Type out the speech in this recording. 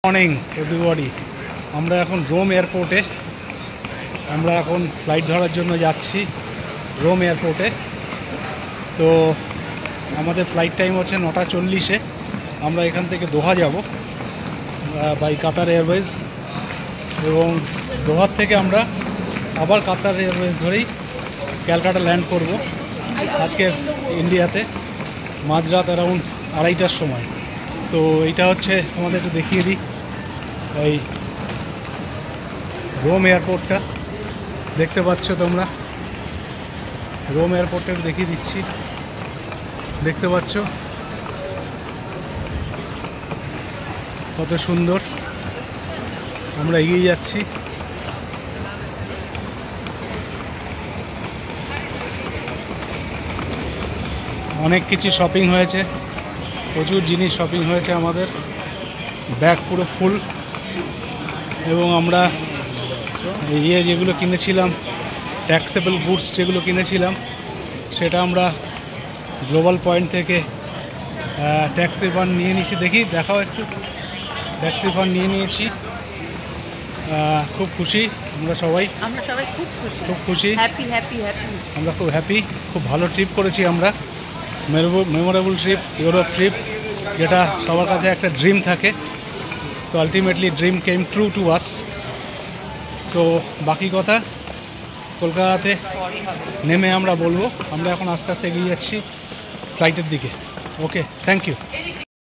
Morning everybody. আমরা এখন Rome এয়ারপোর্টে, আমরা এখন ফ্লাইট ধরার জন্য যাচ্ছি রোম এয়ারপোর্টে। তো আমাদের ফ্লাইট টাইম হচ্ছে 9:40-এ। আমরা এখান থেকে দোহা যাব বাই কাতার এয়ারওয়েজ, এবং দোহার থেকে আমরা আবার কাতার এয়ারওয়েজ ধরেই ক্যালকাটা ল্যান্ড করব আজকে ইন্ডিয়াতে মাঝরাত অ্যারাউন্ড 2:30টার সময়। তো এইটা হচ্ছে তোমাদের একটু দেখিয়ে দিই, এই রোম এয়ারপোর্টটা দেখতে পাচ্ছ তোমরা। রোম এয়ারপোর্টটা একটু দেখিয়ে দিচ্ছি, দেখতে পাচ্ছ কত সুন্দর। আমরা এগিয়ে যাচ্ছি। অনেক কিছু শপিং হয়েছে, প্রচুর জিনিস শপিং হয়েছে আমাদের, ব্যাগ পুরো ফুল। এবং আমরা যেগুলো কিনেছিলাম, ট্যাক্সেবল গুডস যেগুলো কিনেছিলাম, সেটা আমরা গ্লোবাল পয়েন্ট থেকে ট্যাক্স রিফান্ড নিয়ে নিয়েছি। দেখাও একটু, ট্যাক্স রিফান্ড নিয়ে নিয়েছি। খুব খুশি আমরা সবাই খুব খুশি, আমরা খুব হ্যাপি। খুব ভালো ট্রিপ করেছি আমরা, মেমোরেবল ট্রিপ, ইউরোপ ট্রিপ, যেটা সবার কাছে একটা ড্রিম থাকে। তো ultimately dream came true to us. তো বাকি কথা কলকাতাতে নেমে আমরা বলবো। আমরা এখন আস্তে আস্তে এগিয়ে যাচ্ছি ফ্লাইটের দিকে। ওকে, থ্যাংক ইউ।